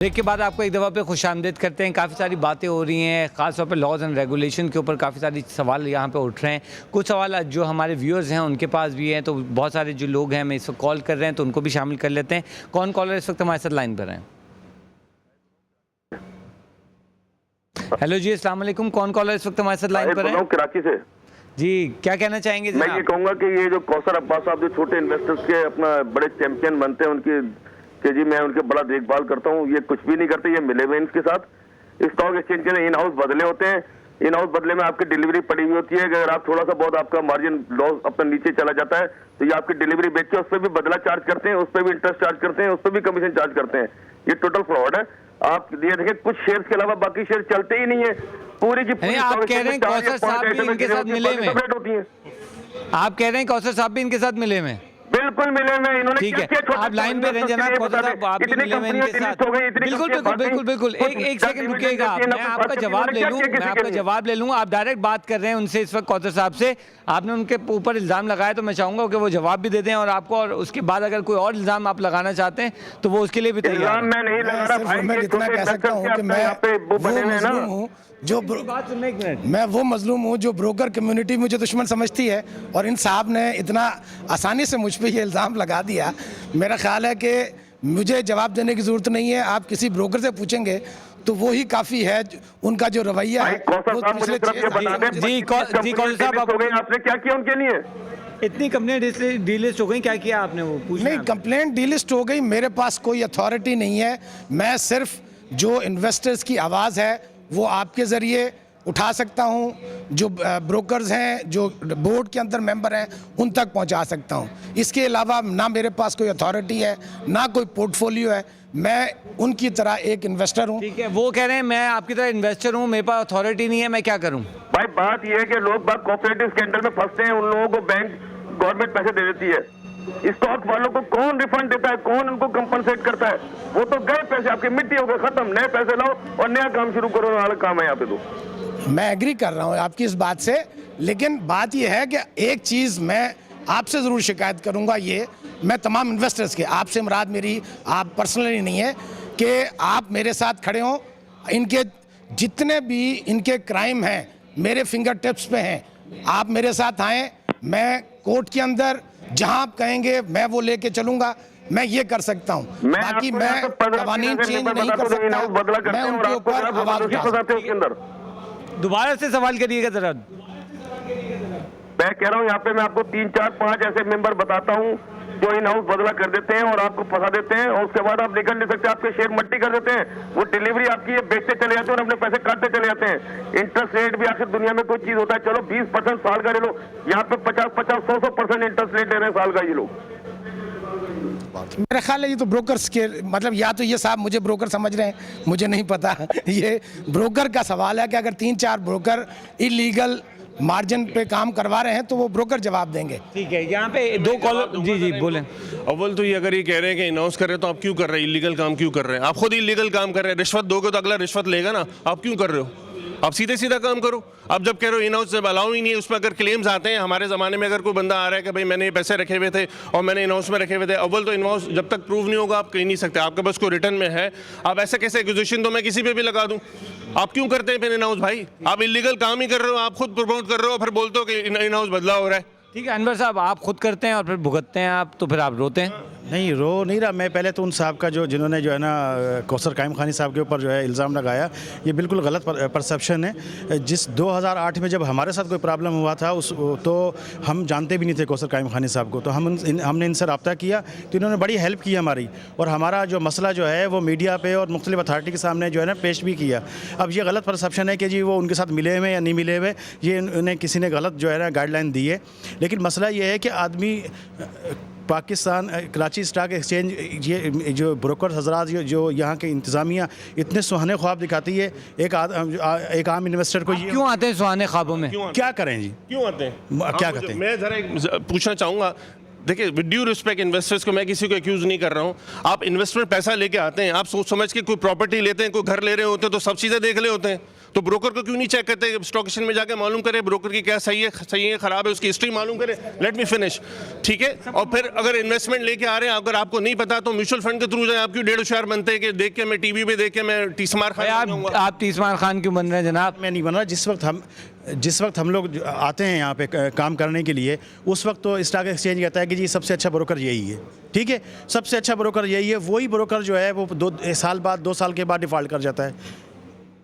Break के बाद आपको एक दफ़ा पे खुशामदीद करते हैं। काफ़ी सारी बातें हो रही हैं, ख़ास तौर पे लॉज एंड रेगुलेशन के ऊपर काफ़ी सारी सवाल यहाँ पे उठ रहे हैं। कुछ सवाल जो हमारे व्यूअर्स हैं उनके पास भी हैं, तो बहुत सारे जो लोग हैं हमें इस वक्त कॉल कर रहे हैं, तो उनको भी शामिल कर लेते हैं। कौन कॉलर इस वक्त हमारे साथ लाइन पर हैं? हेलो जी, अस्सलाम वालेकुम। कौन कॉलर इस वक्त हमारे साथ लाइन पर है? कराची से जी, क्या कहना चाहेंगे? मैं ये कहूँगा कि ये जो कौसर अब्बास साहब जो छोटे इन्वेस्टर्स के अपना बड़े चैंपियन बनते हैं उनकी कि जी मैं उनके बड़ा देखभाल करता हूँ, ये कुछ भी नहीं करते, ये मिले हुए इनके साथ। स्टॉक एक्सचेंज के इन हाउस बदले होते हैं, इन हाउस बदले में आपकी डिलीवरी पड़ी हुई होती है। अगर आप थोड़ा सा बहुत आपका मार्जिन लॉस अपना नीचे चला जाता है तो ये आपकी डिलीवरी बेच के उस पर भी बदला चार्ज करते हैं, उस पर भी इंटरेस्ट चार्ज करते हैं, उस पर भी कमीशन चार्ज करते हैं। ये टोटल फ्रॉड है। आप ये देखें कुछ शेयर्स के अलावा बाकी शेयर चलते ही नहीं है। पूरी की पूरी आप कह रहे हैं कौसर साहब भी इनके साथ मिले में? आप कह रहे हैं कौसर साहब भी इनके साथ मिले में? बिल्कुल मिले में। इन्होंने ठीक है, आप लाइन पे रहें जनाब कौसर साहब, आप भी मिले में इनके साथ? बिल्कुल बिल्कुल बिल्कुल बिल्कुल। एक सेकंड रुकिएगा, मैं आपका जवाब ले लूँ, मैं आपका जवाब ले लूँगा। आप डायरेक्ट बात कर रहे हैं उनसे इस वक्त कौसर साहब से, आपने उनके ऊपर इल्ज़ाम लगाया, तो मैं चाहूँगा कि वो जवाब भी दे दें और आपको, और उसके बाद अगर कोई और इल्ज़ाम आप लगाना चाहते हैं तो वो उसके लिए भी तैयार है। मैं नहीं लगा रहा, मैं इतना कह सकता हूँ कि मैं वो मजलूम हूँ जो ब्रोकर कम्युनिटी मुझे दुश्मन समझती है, और इन साहब ने इतना आसानी से मुझ पे ये इल्ज़ाम लगा दिया। मेरा ख्याल है कि मुझे जवाब देने की ज़रूरत नहीं है, आप किसी ब्रोकर से पूछेंगे तो वो ही काफ़ी है। उनका जो रवैया है वो पिछले जी कौसर साहब, आपने क्या किया उनके लिए? इतनी कंप्लेंट डीलिस्ट हो गई, क्या किया आपने? वो नहीं, कंप्लेंट डीलिस्ट हो गई, मेरे पास कोई अथॉरिटी नहीं है। मैं सिर्फ जो इन्वेस्टर्स की आवाज़ है वो आपके ज़रिए उठा सकता हूं, जो ब्रोकर्स हैं, जो बोर्ड के अंदर मेंबर हैं, उन तक पहुंचा सकता हूं। इसके अलावा ना मेरे पास कोई अथॉरिटी है, ना कोई पोर्टफोलियो है। मैं उनकी तरह एक इन्वेस्टर हूं। ठीक है, वो कह रहे हैं मैं आपकी तरह इन्वेस्टर हूं, मेरे पास अथॉरिटी नहीं है, मैं क्या करूं? भाई बात यह है कि लोग बात कोऑपरेटिव स्कैंडल में फंसते हैं, उन लोगों को बैंक गवर्नमेंट पैसे दे देती है। स्टॉक वालों को कौन रिफंड देता है, कौन उनको कंपनसेट करता है? वो तो गए पैसे, आपकी मिट्टी हो गए, खत्म। नए पैसे लाओ और नया काम शुरू करो, वाला काम है यहाँ पे। तो मैं एग्री कर रहा हूँ आपकी इस बात से, लेकिन बात यह है कि एक चीज़ मैं आपसे ज़रूर शिकायत करूँगा, ये मैं तमाम इन्वेस्टर्स के, आपसे मुराद मेरी आप पर्सनली नहीं है, कि आप मेरे साथ खड़े हों। इनके जितने भी इनके क्राइम हैं मेरे फिंगर टिप्स पे हैं। आप मेरे साथ आएँ, मैं कोर्ट के अंदर जहां आप कहेंगे मैं वो लेके चलूंगा। मैं ये कर सकता हूं, बाकी मैं कवानीन चेंज नहीं कर सकता। मैं उनके ऊपर आवाज उठा। दोबारा से सवाल करिएगा जरा। मैं कह रहा हूं यहाँ पे मैं आपको 3 4 5 ऐसे मेंबर बताता हूं जो इन हाउस बदला कर देते हैं और आपको फंसा देते हैं, और उसके बाद आप निकल नहीं सकते, आपके शेयर मट्टी कर देते हैं। वो डिलीवरी आपकी ये बेचते चले जाते हैं और अपने पैसे काटते चले जाते हैं। इंटरेस्ट रेट भी आखिर दुनिया में कोई चीज होता है, चलो 20% साल का ले लो, यहाँ पे 50-50-100% इंटरेस्ट रेट ले रहे हैं साल का ये लोग। मेरा ख्याल है ये तो ब्रोकर्स के, मतलब या तो ये साहब मुझे ब्रोकर समझ रहे हैं, मुझे नहीं पता। ये ब्रोकर का सवाल है कि अगर 3-4 ब्रोकर इलीगल मार्जिन पे काम करवा रहे हैं तो वो ब्रोकर जवाब देंगे। ठीक है, यहाँ पे 2 कॉलर। जी बोलें। अव्वल तो ये अगर ये कह रहे हैं कि अनाउंस कर रहे हैं तो आप क्यों कर रहे हैं? इलीगल काम क्यों कर रहे हैं? आप खुद इलीगल काम कर रहे हैं। रिश्वत दोगे तो अगला रिश्वत लेगा ना, आप क्यों कर रहे हो? आप सीधे सीधा काम करो। आप जब कह रहे हो इन हाउस जब अलाउ ही नहीं है, उस पर अगर क्लेम्स आते हैं, हमारे ज़माने में अगर कोई बंदा आ रहा है कि भाई मैंने ये पैसे रखे हुए थे और मैंने इन हाउस में रखे हुए थे, अव्वल तो इन हाउस जब तक प्रूव नहीं होगा आप कह नहीं सकते, आपके पास कोई रिटर्न में है। आप ऐसे कैसे एक्विजिशन तो मैं किसी पे भी लगा दूं? आप क्यों करते हैं फिर इन हाउस? भाई आप इलीगल काम ही कर रहे हो, आप खुद प्रमोट कर रहे हो, फिर बोलते हो कि इन हाउस बदला हो रहा है। ठीक है अनवर साहब, आप खुद करते हैं और फिर भुगतते हैं आप, तो फिर आप रोते हैं? नहीं, रो नहीं रहा मैं। पहले तो उन साहब का जिन्होंने है ना कौसर कायम खानी साहब के ऊपर जो है इल्ज़ाम लगाया, ये बिल्कुल गलत परसेप्शन है। जिस 2008 में जब हमारे साथ कोई प्रॉब्लम हुआ था तो हम जानते भी नहीं थे कौसर कायम खानी साहब को, तो हमने इनसे रब्ता किया तो इन्होंने बड़ी हेल्प की हमारी, और हमारा जो मसला जो है वो मीडिया पे और मुख्तलिफ अथॉरिटी के सामने जो है ना पेश भी किया। अब ये गलत परसेप्शन है कि जी वो उनके साथ मिले हुए या नहीं मिले हुए, ये उन्हें किसी ने गलत जो है ना गाइडलाइन दी है। लेकिन मसला ये है कि आदमी पाकिस्तान कराची स्टॉक एक्सचेंज, ये जो ब्रोकर हजरात जो यहाँ के इंतज़ामिया इतने सुहाने ख्वाब दिखाती है एक आम इन्वेस्टर को। ये क्यों आते हैं सुहाने ख्वाबों में? क्या करें जी, क्यों आते हैं? क्या कहते हैं? मैं ज़रा पूछना चाहूँगा, देखिए विद ड्यू रिस्पेक्ट इन्वेस्टर्स को, मैं किसी को एक्यूज नहीं कर रहा हूँ। आप इन्वेस्टमेंट पैसा लेके आते हैं, आप सोच समझ के कोई प्रॉपर्टी लेते हैं, कोई घर ले रहे होते हैं, तो सब चीज़ें देख रहे होते हैं। तो ब्रोकर को क्यों नहीं चेक करते? स्टॉक एक्सचेंज में जाके मालूम करें ब्रोकर की क्या सही है खराब है, उसकी हिस्ट्री मालूम करें। लेट मी फिनिश, ठीक है। और फिर अगर इन्वेस्टमेंट लेके आ रहे हैं, अगर आपको नहीं पता तो म्यूचुअल फंड के थ्रू जाए। आप क्यों 1.5 शेयर बनते हैं कि देख के मैं टीवी पे देख के मैं तीसमार खान? आप तीसमार खान क्यों बन रहे हैं जनाब? मैं नहीं बन रहा। जिस वक्त हम लोग आते हैं यहाँ पे काम करने के लिए, उस वक्त तो स्टॉक एक्सचेंज कहता है कि जी सबसे अच्छा ब्रोकर यही है, ठीक है, सबसे अच्छा ब्रोकर यही है। वही ब्रोकर जो है वो 2 साल बाद 2 साल के बाद डिफ़ॉल्ट कर जाता है,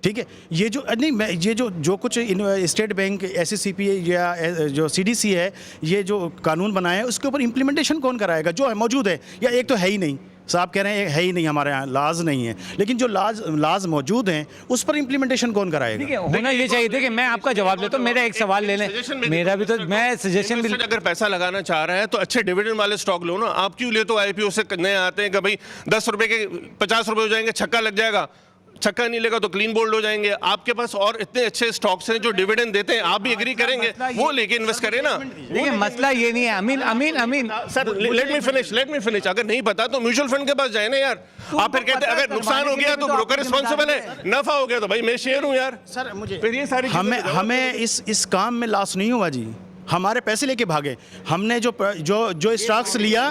ठीक है। ये जो नहीं, मैं ये जो कुछ स्टेट बैंक, SCCP या जो CDC है, ये जो कानून बनाए हैं उसके ऊपर इम्प्लीमेंटेशन कौन कराएगा? जो है मौजूद है, या एक तो है ही नहीं, साहब कह रहे हैं है ही नहीं, हमारे यहाँ लाज नहीं है, लेकिन जो लाज मौजूद हैं उस पर इम्प्लीमेंटेशन कौन कराएगा? देखिए होना ये चाहिए। देखिए मैं आपका जवाब देता हूँ, मेरा एक सवाल ले लें, मेरा भी तो मैं सजेशन भी। अगर पैसा लगाना चाह रहा है तो अच्छे डिविडेंड वाले स्टॉक लो ना। आप क्यों ले? तो IPO से नए आते हैं कि भाई 10 रुपए के 50 रुपए हो जाएंगे, छक्का लग जाएगा, छक्का नहीं लेगा तो क्लीन बोल्ड हो जाएंगे। आपके पास और इतने अच्छे स्टॉक्स हैं जो डिविडेंड देते हैं, आप भी एग्री करेंगे, वो लेके इन्वेस्ट करें ना। देखिए मसला ये नहीं है। अमीन सर लेट मी फिनिश। अगर नहीं पता तो म्यूचुअल फंड के पास जाए ना यार। आप फिर कहते हैं अगर नुकसान हो गया तो ब्रोकर रिस्पॉन्सिबल है, नफा हो गया तो भाई मैं शेयर हूं यार। सर मुझे फिर ये सारी हमें इस काम में लॉस नहीं हुआ जी, हमारे पैसे लेके भागे। हमने जो स्टॉक्स लिया,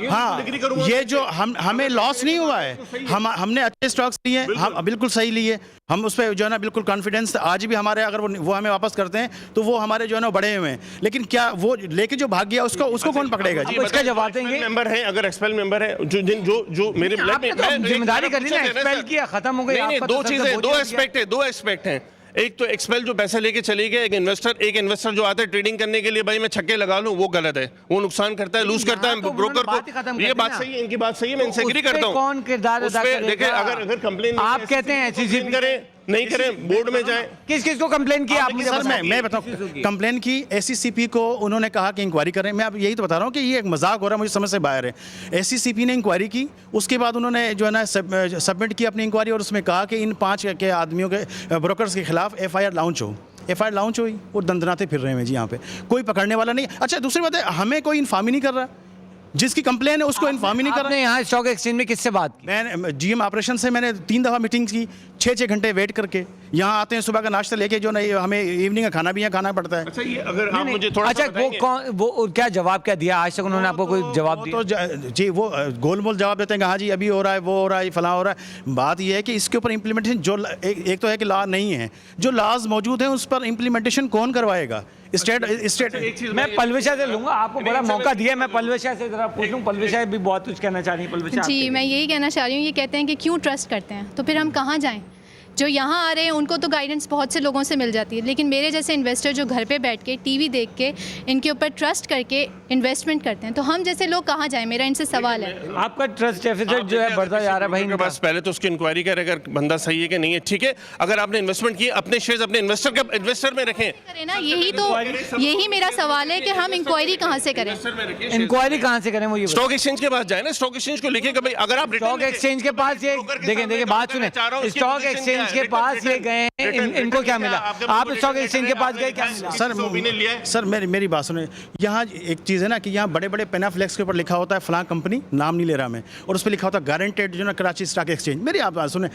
हाँ, ये जो हमें लॉस नहीं हुआ है। हमने अच्छे स्टॉक्स लिए, हम बिल्कुल सही लिए, हम उस पर जो है ना बिल्कुल कॉन्फिडेंस। आज भी हमारे अगर वो हमें वापस करते हैं तो वो हमारे जो है ना बढ़े हुए हैं। लेकिन क्या वो लेके जो भाग गया उसको कौन पकड़ेगा जी? इसका जवाब देंगे। मेंबर है, अगर एक्सपेल मेंबर है जो मेरे जिम्मेदारी कर ली ना, एक्सपेल किया, खत्म हो गई। दो चीजें, दो एस्पेक्ट हैं। एक तो एक्सपेल जो पैसे लेके चले गए, एक इन्वेस्टर जो आता है ट्रेडिंग करने के लिए, भाई मैं छक्के लगा लूं, वो गलत है, वो नुकसान करता है, लूज करता है ब्रोकर को। ये बात सही है, इनकी बात सही है, मैं इनसे एग्री करता हूं। कौन किरदार अदा करेगा? देखिए अगर कंप्लेन आप कहते हैं SCCP करें, नहीं करें, बोर्ड में जाए। किस को कंप्लेन किया आपने? सर मैं बताऊं, कंप्लेन की SCCP को, उन्होंने कहा कि इंक्वायरी करें। मैं अब यही तो बता रहा हूं कि ये एक मजाक हो रहा है, मुझे समझ से बाहर है। SCCP ने इंक्वायरी की, उसके बाद उन्होंने जो है ना सबमिट की अपनी इंक्वायरी, और उसमें कहा कि इन 5 के आदमियों के ब्रोकर्स के खिलाफ FIR लॉन्च हुई। वो दंदनाते फिर रहे हैं जी यहाँ पे, कोई पकड़ने वाला नहीं। अच्छा दूसरी बात है, हमें कोई इन्फॉर्म ही नहीं कर रहा, जिसकी कंप्लेन है उसको इन्फॉर्म ही नहीं कर रहा। आपने यहाँ स्टॉक एक्सचेंज में किससे बात की? मैं GM ऑपरेशन से मैंने 3 दफ़ा मीटिंग्स की, 6 घंटे वेट करके। यहाँ आते हैं सुबह का नाश्ता लेके, जो नहीं हमें इवनिंग का खाना भी यहाँ खाना पड़ता है। अच्छा ये अगर आप मुझे थोड़ा अच्छा वो क्या जवाब क्या दिया आज तक उन्होंने आपको? कोई जवाब दिया? तो जी वो गोल जवाब देते हैं कि हाँ जी अभी हो रहा है, वो हो रहा है, फलां हो रहा है। बात ये है कि इसके ऊपर इम्प्लीमेंटेशन जो एक तो है कि लॉ नहीं है, जो लॉज मौजूद हैं उस पर इम्प्लीमेंटेशन कौन करवाएगा? स्टेट मैं पलविशा से लूंगा, आपको बड़ा मौका दिया, मैं पलविशा से जरा पूछ लूं। पलविशा भी बहुत कुछ कहना चाह रही है। पलविशा जी, मैं यही कहना चाह रही हूँ। ये कहते हैं कि क्यों ट्रस्ट करते हैं, तो फिर हम कहाँ जाएं? जो यहाँ आ रहे हैं उनको तो गाइडेंस बहुत से लोगों से मिल जाती है, लेकिन मेरे जैसे इन्वेस्टर जो घर पे बैठ के टीवी देख के इनके ऊपर ट्रस्ट करके इन्वेस्टमेंट करते हैं, तो हम जैसे लोग कहाँ जाएं? मेरा इनसे सवाल है। आपका ट्रस्ट डेफिसिट जो है बढ़ता जा रहा है भाई इनके पास। पहले तो उसकी इंक्वायरी करें अगर बंदा सही है कि नहीं है, ठीक है। अगर आपने इन्वेस्टमेंट की, अपने शेयर्स अपने इन्वेस्टर में रखें। करें ना, यही मेरा सवाल है कि हम इंक्वायरी कहाँ से करें? इंक्वायरी कहाँ से करें? वो ये स्टॉक एक्सचेंज के पास जाए ना, स्टॉक एक्सचेंज को लिखे कि भाई अगर आप स्टॉक एक्सचेंज के पास ये देखें बात सुने, स्टॉक एक्सचेंज के पास ये गए, इनको क्या मिला? आप स्टॉक एक्सचेंज के पास गए, क्या मिला? सर मेरी बात सुने। यहाँ एक चीज़ है ना कि यहाँ बड़े बड़े पेनाफ्लेक्स के ऊपर लिखा होता है फलां कंपनी, नाम नहीं ले रहा मैं, और उस पर लिखा होता है गारंटेड जो ना कराची स्टॉक एक्सचेंज। मेरी आप बात सुने,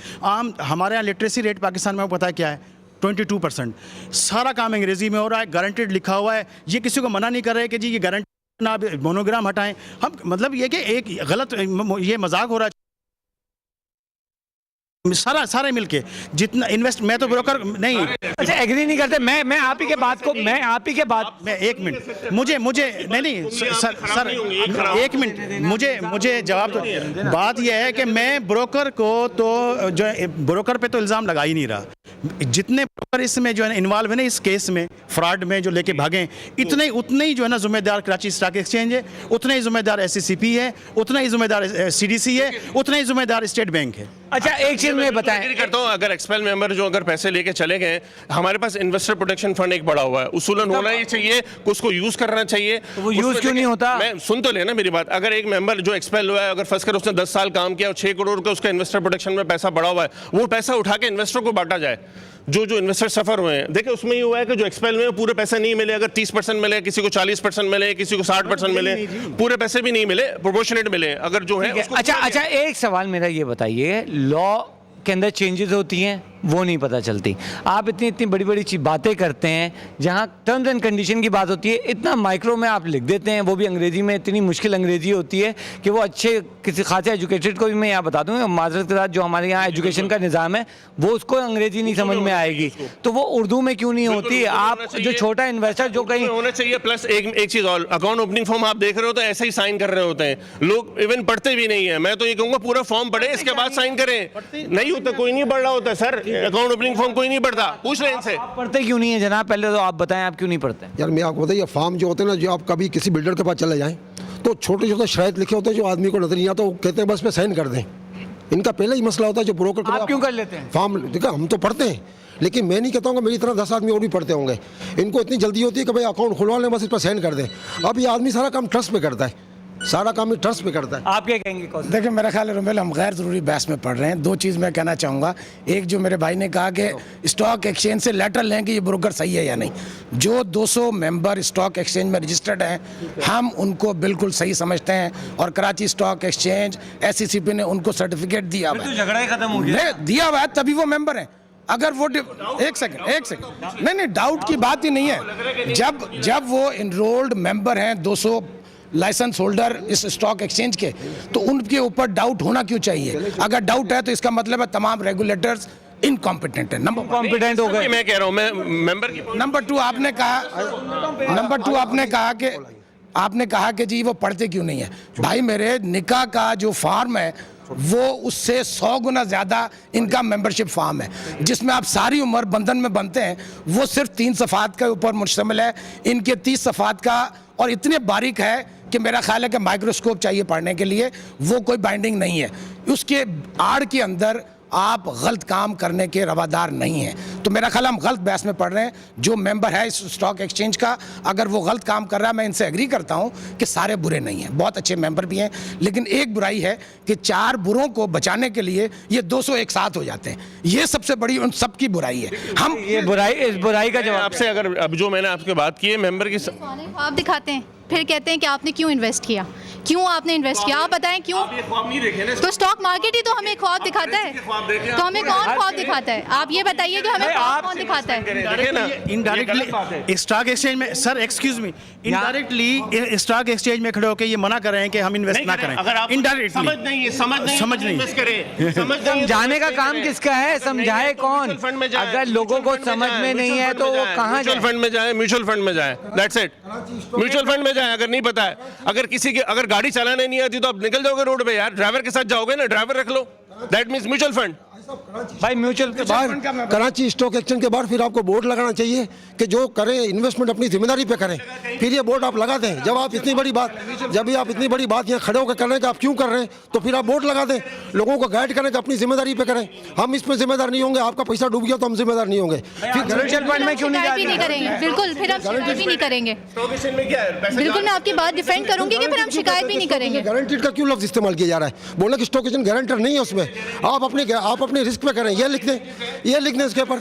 हमारे यहाँ लिटरेसी रेट पाकिस्तान में पता है क्या है? 22%। सारा काम अंग्रेजी में हो रहा है, गारंटेड लिखा हुआ है। ये किसी को मना नहीं कर रहे कि जी ये गारंटी ना, मोनोग्राम हटाएं। हम मतलब ये कि एक गलत ये मजाक हो रहा है। सारे मिलके जितना इन्वेस्ट, मैं तो ब्रोकर नहीं। अच्छा एग्री नहीं करते? मैं आप ही के बात को, मैं एक मिनट, मुझे नहीं सर एक मिनट, मुझे जवाब दो। बात यह है कि मैं ब्रोकर को तो जो ब्रोकर पे तो इल्ज़ाम लगा ही नहीं रहा। जितने ब्रोकर इसमें जो है इन्वॉल्व है ना, इस केस में फ्रॉड में जो लेके भागे, उतने ही जो है ना जिम्मेदार कराची स्टॉक एक्सचेंज है, उतने ही जिम्मेदार SCCP है, उतना ही जिम्मेदार CDC है, उतना ही जिम्मेदार स्टेट बैंक है। अच्छा एक चीज मैं बताएं करता हूं, अगर एक्सपेल मेंबर जो अगर पैसे लेके चले गए, हमारे पास इन्वेस्टर प्रोटेक्शन फंड एक बड़ा हुआ है, उसूलन होना ही चाहिए, उसको यूज करना चाहिए। तो वो यूज क्यों नहीं होता? मैं सुन तो लेना मेरी बात। अगर एक मेंबर जो एक्सपेल हुआ है, अगर फंस कर उसने 10 साल काम किया और 6 करोड़ का उसका इन्वेस्टर प्रोटेक्शन में पैसा बढ़ा हुआ है, वो पैसा उठा के इन्वेस्टर को बांटा जाए। जो इन्वेस्टर सफर हुए हैं, देखिए उसमें ये हुआ है कि जो एक्सपेल में पूरे पैसे नहीं मिले, अगर 30% मिले, किसी को 40% मिले, किसी को 60% मिले, पूरे पैसे भी नहीं मिले, प्रोपोर्शनेट मिले, अगर जो है उसको अच्छा, एक सवाल मेरा ये बताइए, लॉ के अंदर चेंजेस होती हैं वो नहीं पता चलती। आप इतनी बड़ी बड़ी बातें करते हैं, जहाँ टर्म्स एंड कंडीशन की बात होती है इतना माइक्रो में आप लिख देते हैं, वो भी अंग्रेजी में, इतनी मुश्किल अंग्रेजी होती है कि वो अच्छे किसी खासे एजुकेटेड को भी मैं यहाँ बता दूँ, माजरत के साथ जो हमारे यहाँ एजुकेशन का निज़ाम है वो उसको अंग्रेजी नहीं समझ में आएगी, तो वो उर्दू में क्यों नहीं होती? आप जो छोटा इन्वेस्टर जो कहीं होना चाहिए। प्लस एक चीज़ और, अकाउंट ओपनिंग फॉर्म आप देख रहे हो तो ऐसे ही साइन कर रहे होते हैं लोग, इवन पढ़ते भी नहीं है। मैं तो ये कहूँगा पूरा फॉर्म पढ़े, इसके बाद साइन करें। नहीं होता, कोई नहीं पढ़ रहा होता सर, अकाउंट ओपनिंग फॉर्म कोई नहीं पढ़ता, पूछ लें इनसे। आप पढ़ते क्यों नहीं है जनाब? पहले तो आप बताएं आप क्यों नहीं पढ़ते? यार मैं आपको बताइए, फॉर्म जो होते हैं ना, जो आप कभी किसी बिल्डर के पास चले जाएं तो छोटे छोटे शराइत लिखे होते हैं जो आदमी को नजर नहीं आता, वो कहते हैं बस पे साइन कर दें। इनका पहले ही मसला होता है जो ब्रोकर के आप क्यों कर लेते हैं फॉर्म? देखा, हम तो पढ़ते हैं, लेकिन मैं नहीं कहता हूँ मेरी तरह 10 आदमी और भी पढ़ते होंगे। इनको इतनी जल्दी होती है कि भाई अकाउंट खुलवा लें, बस इस पर साइन कर दें। अब ये आदमी सारा काम ट्रस्ट पे करता है, सारा काम ही ट्रस्ट पे करता है। आप क्या कहेंगे? देखिए मेरा ख्याल है रोमेल, हम गैर ज़रूरी बहस में पढ़ रहे हैं। दो चीज़ मैं कहना चाहूँगा। एक, जो मेरे भाई ने कहा कि स्टॉक एक्सचेंज से लेटर लें कि ये ब्रोकर सही है या नहीं। जो 200 मेंबर स्टॉक एक्सचेंज में रजिस्टर्ड हैं, हम उनको बिल्कुल सही समझते हैं, और कराची स्टॉक एक्सचेंज SECP ने उनको सर्टिफिकेट दिया हुआ है, झगड़ा ही खत्म हो गया, दिया हुआ है, तभी वो मेंबर हैं। अगर वो एक सेकंड नहीं, डाउट की बात ही नहीं है। जब वो इनरोल्ड मेंबर हैं, 200 लाइसेंस होल्डर इस स्टॉक एक्सचेंज के, तो उनके ऊपर डाउट होना क्यों चाहिए? अगर डाउट है तो इसका मतलब है तमाम रेगुलेटर्स इनकॉम्पिटेंट है। कॉम्पिटेंट हो गए। मैं कह रहा हूँ, मैं मेंबर की नंबर 2 आपने कहा कि जी वो पढ़ते क्यों नहीं है। भाई मेरे, निकाह का जो फॉर्म है वो उससे 100 गुना ज़्यादा इनका मेंबरशिप फॉर्म है, जिसमें आप सारी उम्र बंधन में बनते हैं। वो सिर्फ 3 सफ़ात के ऊपर मुश्तमिल है, इनके 30 सफ़ात का, और इतने बारीक है कि मेरा ख्याल है कि माइक्रोस्कोप चाहिए पढ़ने के लिए, वो कोई बाइंडिंग नहीं है। उसके आड़ के अंदर आप गलत काम करने के रवादार नहीं हैं। तो मेरा ख्याल हम गलत बहस में पढ़ रहे हैं। जो मेंबर है इस स्टॉक एक्सचेंज का, अगर वो गलत काम कर रहा है, मैं इनसे एग्री करता हूं कि सारे बुरे नहीं हैं, बहुत अच्छे मेंबर भी हैं, लेकिन एक बुराई है कि 4 बुरों को बचाने के लिए ये 200 एक साथ हो जाते हैं। ये सबसे बड़ी उन सब की बुराई है। हम ये इस बुराई का जवाब आपसे, अगर अब जो मैंने आपके बात की है मेंबर की, आप दिखाते हैं, फिर कहते हैं कि आपने क्यों इन्वेस्ट किया, क्यों आपने इन्वेस्ट किया, आप बताएं क्यों? तो स्टॉक मार्केट ही तो हमें ख्वाब दिखाता है, तो हमें कौन ख्वाब दिखाता है? आप ये बताइए कि हमें ख्वाब कौन दिखाता है? इनडायरेक्टली स्टॉक एक्सचेंज में, sir excuse me, indirectly stock exchange में खड़े होकर ये मना कर रहे हैं कि हम इन्वेस्ट ना करें। इनडायरेक्टली समझ नहीं समझाने का काम किसका है? समझाए कौन? अगर लोगों को समझ में नहीं है तो वो कहाँ म्यूचुअल फंड में जाए, म्यूचुअल फंड में जाए, दैट्स इट। म्यूचुअल फंड में जाए, अगर नहीं पता है, अगर किसी के अगर गाड़ी चलाने नहीं आती तो आप निकल जाओगे रोड पे यार, ड्राइवर के साथ जाओगे ना, ड्राइवर रख लो, दैट मींस म्यूचुअल फंड। भाई म्यूचुअल के बाहर कराची स्टॉक एक्सचेंज के बाहर फिर आपको बोर्ड लगाना चाहिए कि जो करें इन्वेस्टमेंट अपनी जिम्मेदारी पे करें। फिर ये बोर्ड आप लगा दें। जब आप इतनी बड़ी बात यहाँ खड़े होकर कर रहे हैं कि आप क्यों कर रहे हैं, तो फिर आप बोर्ड लगा दें, लोगों को गाइड करें कि अपनी जिम्मेदारी पे करें। हम इसमें जिम्मेदार नहीं होंगे, आपका पैसा डूब गया तो हम जिम्मेदार नहीं होंगे। फिर म्यूचुअल फंड में क्यों नहीं करेंगे? बिल्कुल, फिर हम शिकायत भी नहीं करेंगे। बिल्कुल, मैं आपकी बात डिफेंड करूंगी कि फिर हम शिकायत भी नहीं करेंगे। गारंटीड का क्यों लफ्ज इस्तेमाल किया जा रहा है? बोलना कि स्टॉक एक्सचेंज गारंटर नहीं है उसमें, आप अपने रिस्क पे करें, ये लिख दें इसके ऊपर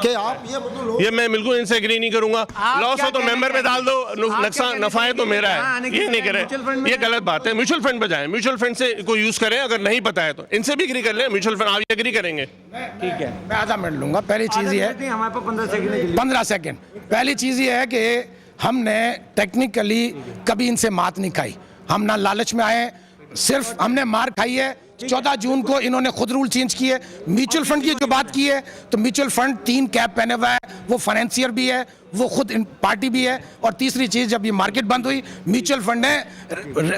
कि आप ये मैं बिल्कुल इनसे एग्री नहीं करूंगा। लॉस हो तो मेंबर में डाल दो, नुकसान नफा है तो मेरा है, ये नहीं करें, ये गलत बात है। म्यूचुअल फंड पे जाएं, म्यूचुअल फंड से को यूज करें, अगर नहीं पता है तो इनसे भी एग्री कर लें। म्यूचुअल फंड आप एग्री करेंगे? ठीक है, मैं आधा मिनट लूंगा। पहली चीज़ ये है, हमारे पास 15 सेकेंड। पहली चीज़ ये है कि हमने टेक्निकली कभी इनसे मात नहीं खाई। हम ना लालच में आए, सिर्फ हमने मार खाई है। 14 जून को इन्होंने खुद रूल चेंज किए। म्यूचुअल फंड की जो बात की है, तो म्यूचुअल फंड 3 कैप पहने हुआ है, वो फाइनेंसियर भी है, वो खुद पार्टी भी है। और तीसरी चीज, जब ये मार्केट बंद हुई, म्यूचुअल फंड ने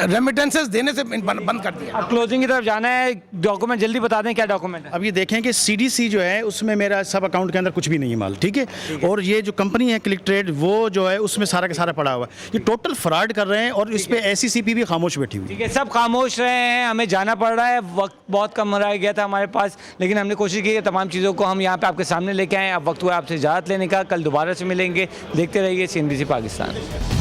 रेमिटेंसेस देने से बंद कर दिया। अब क्लोजिंग की तरफ जाना है, डॉक्यूमेंट जल्दी बता दें क्या डॉक्यूमेंट है। अब ये देखें कि CDC जो है उसमें मेरा सब अकाउंट के अंदर कुछ भी नहीं है माल, ठीक है। और ये जो कंपनी है क्लिक ट्रेड, वो जो है उसमें सारा का सारा पड़ा हुआ है। ये टोटल फ्रॉड कर रहे हैं और इस पे SECP भी खामोश बैठी हुई। ठीक है, सब खामोश रहे हैं, हमें जाना पड़ रहा है, वक्त बहुत कम रह गया था हमारे पास, लेकिन हमने कोशिश की कि तमाम चीज़ों को हम यहाँ पे आपके सामने लेके आएँ। अब वक्त हुआ आपसे इजाज़त लेने का, कल दोबारा से मिलेंगे। देखते रहिए CNBC पाकिस्तान।